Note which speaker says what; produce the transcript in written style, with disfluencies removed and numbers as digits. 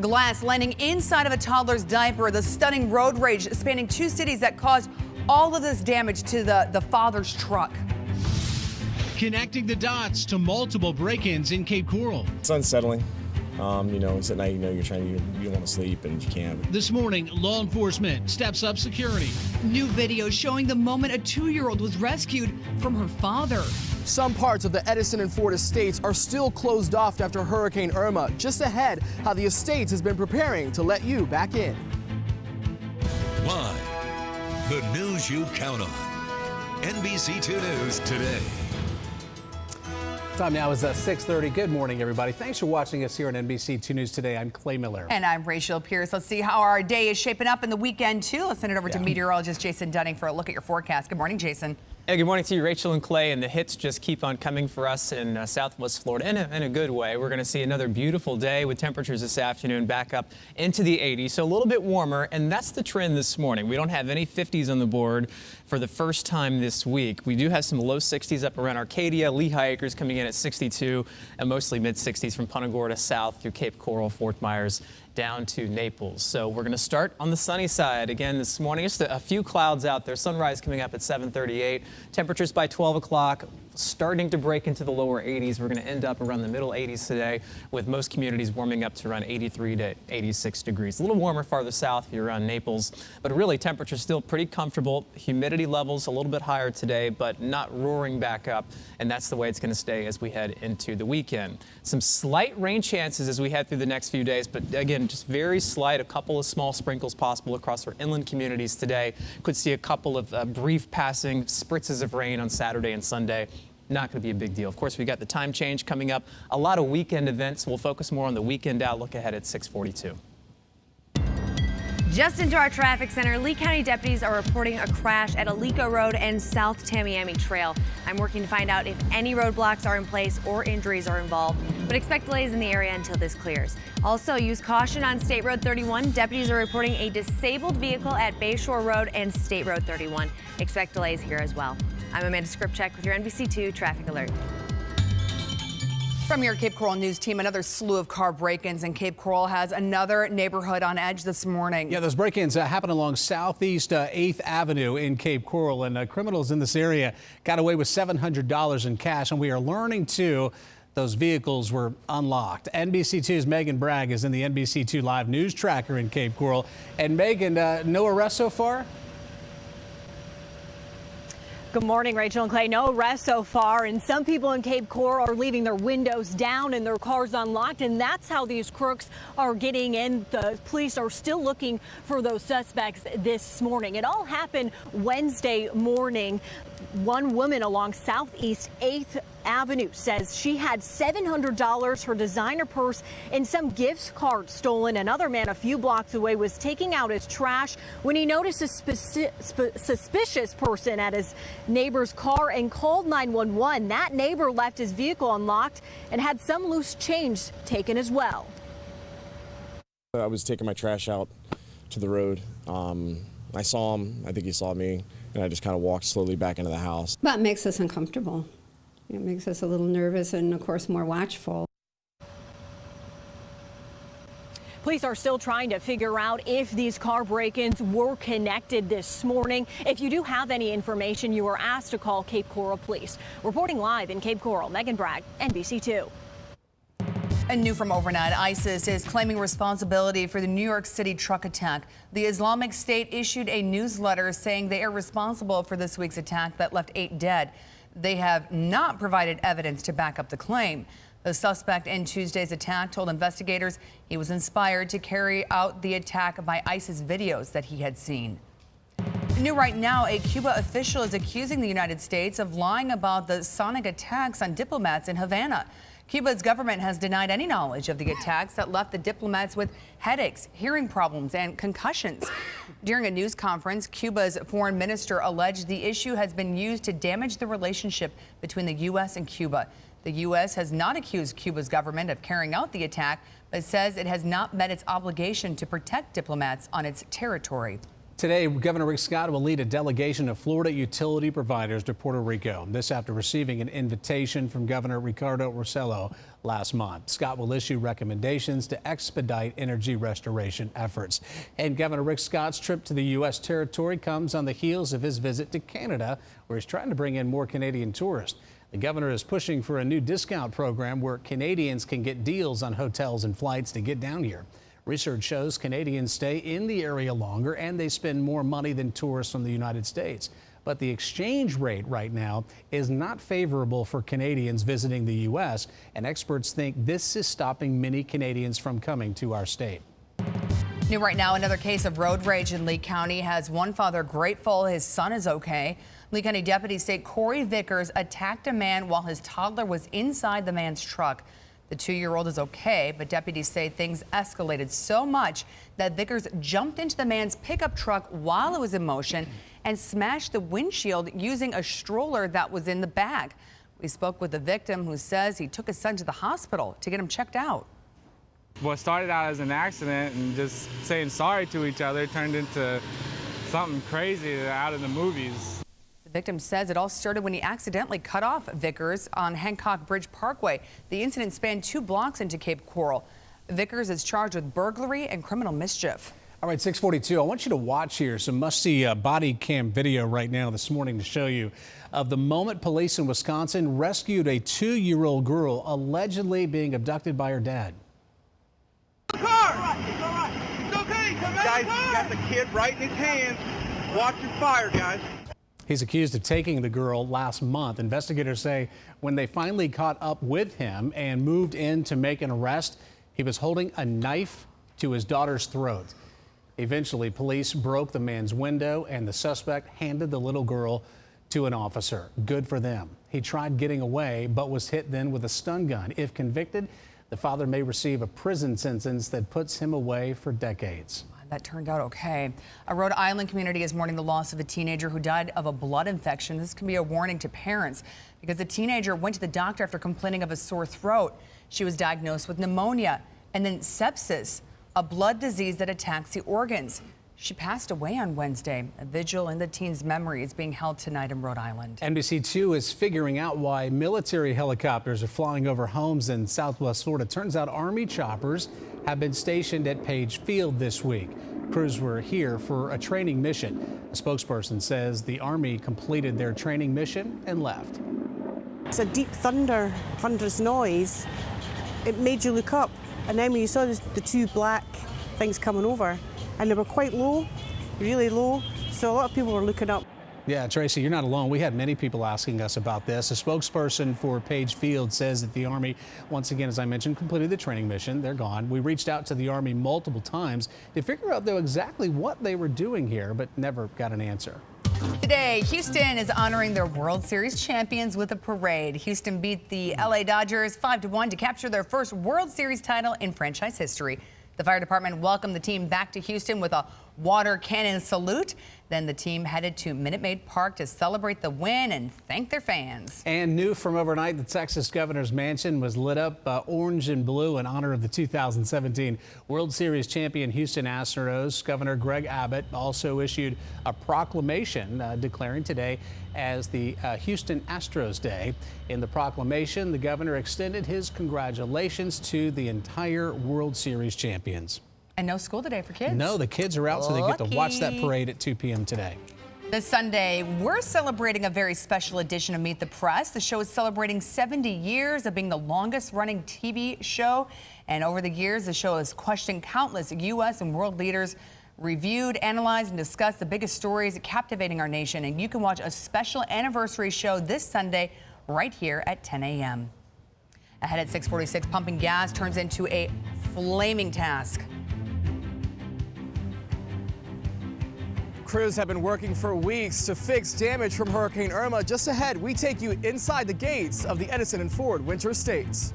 Speaker 1: Glass landing inside of a toddler's diaper. The stunning road rage spanning 2 cities that caused all of this damage to the father's truck.
Speaker 2: Connecting the dots to multiple break-ins in Cape Coral.
Speaker 3: It's unsettling. It's at night, you want to sleep and you can't.
Speaker 2: This morning, law enforcement steps up security.
Speaker 1: New video showing the moment a 2-year-old was rescued from her father.
Speaker 4: Some parts of the Edison and Ford estates are still closed off after Hurricane Irma. Just ahead, how the estates has been preparing to let you back in.
Speaker 5: Live, the news you count on. NBC2 News Today.
Speaker 6: Time now is 6:30. Good morning, everybody. Thanks for watching us here on NBC2 News Today. I'm Clay Miller.
Speaker 1: And I'm Rachel Pierce. Let's see how our day is shaping up in the weekend, too. Let's send it over to meteorologist Jason Dunning for a look at your forecast. Good morning, Jason.
Speaker 7: Hey, good morning to you, Rachel and Clay. And the hits just keep on coming for us in southwest Florida in a good way. We're going to see another beautiful day with temperatures this afternoon back up into the 80s, so a little bit warmer. And that's the trend this morning. We don't have any 50s on the board for the first time this week. We do have some low 60s up around Arcadia, Lehigh Acres coming in at 62, and mostly mid 60s from Punta Gorda south through Cape Coral, Fort Myers, down to Naples. So we're going to start on the sunny side again this morning. Just a few clouds out there. Sunrise coming up at 7:38. Temperatures by 12 o'clock starting to break into the lower 80s. We're going to end up around the middle 80s today, with most communities warming up to around 83 to 86 degrees. A little warmer farther south if you're around Naples, but really temperatures still pretty comfortable. Humidity levels a little bit higher today, but not roaring back up, and that's the way it's going to stay as we head into the weekend. Some slight rain chances as we head through the next few days, but again, just very slight. A couple of small sprinkles possible across our inland communities today. Could see a couple of brief passing spritzes of rain on Saturday and Sunday. Not going to be a big deal. Of course, we got the time change coming up. A lot of weekend events. We'll focus more on the weekend outlook ahead at 6:42.
Speaker 8: Just into our traffic center, Lee County deputies are reporting a crash at Alico Road and South Tamiami Trail. I'm working to find out if any roadblocks are in place or injuries are involved, but expect delays in the area until this clears. Also, use caution on State Road 31. Deputies are reporting a disabled vehicle at Bayshore Road and State Road 31. Expect delays here as well. I'm Amanda Skripchak with your NBC2 Traffic Alert.
Speaker 1: From your Cape Coral News team, another slew of car break-ins in Cape Coral has another neighborhood on edge this morning.
Speaker 6: Yeah, those break-ins happen along Southeast 8th Avenue in Cape Coral, and criminals in this area got away with $700 in cash, and we are learning, too, those vehicles were unlocked. NBC2's Megan Bragg is in the NBC2 Live News Tracker in Cape Coral. And Megan, no arrests so far?
Speaker 9: Good morning, Rachel and Clay. No arrests so far, and some people in Cape Coral are leaving their windows down and their cars unlocked, and that's how these crooks are getting in. The police are still looking for those suspects this morning. It all happened Wednesday morning. One woman along Southeast 8th Avenue says she had $700, her designer purse, and some gift cards stolen. Another man a few blocks away was taking out his trash when he noticed a suspicious person at his neighbor's car and called 911. That neighbor left his vehicle unlocked and had some loose change taken as well.
Speaker 3: I was taking my trash out to the road. I saw him. I think he saw me, and I just kind of walked slowly back into the house.
Speaker 10: But it makes us uncomfortable. It makes us a little nervous and, of course, more watchful.
Speaker 9: Police are still trying to figure out if these car break-ins were connected this morning. If you do have any information, you are asked to call Cape Coral Police. Reporting live in Cape Coral, Megan Bragg, NBC2.
Speaker 1: And new from overnight, ISIS is claiming responsibility for the New York City truck attack. The Islamic State issued a newsletter saying they are responsible for this week's attack that left 8 dead. They have not provided evidence to back up the claim. The suspect in Tuesday's attack told investigators he was inspired to carry out the attack by ISIS videos that he had seen. New right now, a Cuba official is accusing the United States of lying about the sonic attacks on diplomats in Havana. Cuba's government has denied any knowledge of the attacks that left the diplomats with headaches, hearing problems, and concussions. During a news conference, Cuba's foreign minister alleged the issue has been used to damage the relationship between the U.S. and Cuba. The U.S. has not accused Cuba's government of carrying out the attack, but says it has not met its obligation to protect diplomats on its territory.
Speaker 6: Today, Governor Rick Scott will lead a delegation of Florida utility providers to Puerto Rico. This after receiving an invitation from Governor Ricardo Rossello last month. Scott will issue recommendations to expedite energy restoration efforts. And Governor Rick Scott's trip to the U.S. territory comes on the heels of his visit to Canada, where he's trying to bring in more Canadian tourists. The governor is pushing for a new discount program where Canadians can get deals on hotels and flights to get down here. Research shows Canadians stay in the area longer and they spend more money than tourists from the United States. But the exchange rate right now is not favorable for Canadians visiting the U.S., and experts think this is stopping many Canadians from coming to our state.
Speaker 1: New right now, another case of road rage in Lee County has one father grateful his son is okay. Lee County deputies say Corey Vickers attacked a man while his toddler was inside the man's truck. The 2-year-old is okay, but deputies say things escalated so much that Vickers jumped into the man's pickup truck while it was in motion and smashed the windshield using a stroller that was in the bag. We spoke with the victim, who says he took his son to the hospital to get him checked out.
Speaker 11: What started out as an accident and just saying sorry to each other turned into something crazy out of the movies.
Speaker 1: The victim says it all started when he accidentally cut off Vickers on Hancock Bridge Parkway. The incident spanned 2 blocks into Cape Coral. Vickers is charged with burglary and criminal mischief.
Speaker 6: All right, 6:42. I want you to watch here some must-see body cam video right now this morning to show you of the moment police in Wisconsin rescued a 2-year-old girl allegedly being abducted by her dad.
Speaker 12: Car! It's all right. It's okay. Guys, he's got the kid right in his hands. Watch your fire, guys.
Speaker 6: He's accused of taking the girl last month. Investigators say when they finally caught up with him and moved in to make an arrest, he was holding a knife to his daughter's throat. Eventually, police broke the man's window and the suspect handed the little girl to an officer. Good for them. He tried getting away, but was hit then with a stun gun. If convicted, the father may receive a prison sentence that puts him away for decades.
Speaker 1: That turned out okay. A Rhode Island community is mourning the loss of a teenager who died of a blood infection. This can be a warning to parents because the teenager went to the doctor after complaining of a sore throat. She was diagnosed with pneumonia and then sepsis, a blood disease that attacks the organs. She passed away on Wednesday. A vigil in the teen's memory is being held tonight in Rhode Island.
Speaker 6: NBC2 is figuring out why military helicopters are flying over homes in Southwest Florida. Turns out Army choppers have been stationed at Page Field this week. Crews were here for a training mission. A spokesperson says the Army completed their training mission and left.
Speaker 13: It's a deep thunderous noise. It made you look up, and then when you saw the 2 black things coming over, and they were quite low, really low, so a lot of people were looking up.
Speaker 6: Yeah, Tracy, you're not alone. We had many people asking us about this. A spokesperson for Page Field says that the Army, once again, as I mentioned, completed the training mission. They're gone. We reached out to the Army multiple times to figure out, though, exactly what they were doing here, but never got an answer.
Speaker 1: Today, Houston is honoring their World Series champions with a parade. Houston beat the LA Dodgers 5-1 to capture their first World Series title in franchise history. The fire department welcomed the team back to Houston with a water cannon salute. Then the team headed to Minute Maid Park to celebrate the win and thank their fans.
Speaker 6: And new from overnight, the Texas governor's mansion was lit up orange and blue in honor of the 2017 World Series champion Houston Astros. Governor Greg Abbott also issued a proclamation declaring today as the Houston Astros Day. In the proclamation, the governor extended his congratulations to the entire World Series champions.
Speaker 1: And no school today for kids.
Speaker 6: No, the kids are out, so they get to watch that parade at 2 p.m. today.
Speaker 1: This Sunday, we're celebrating a very special edition of Meet the Press. The show is celebrating 70 years of being the longest running TV show. And over the years, the show has questioned countless U.S. and world leaders, reviewed, analyzed, and discussed the biggest stories captivating our nation. And you can watch a special anniversary show this Sunday right here at 10 a.m. Ahead at 6:46, pumping gas turns into a flaming task.
Speaker 4: Crews have been working for weeks to fix damage from Hurricane Irma. Just ahead, we take you inside the gates of the Edison and Ford Winter Estates.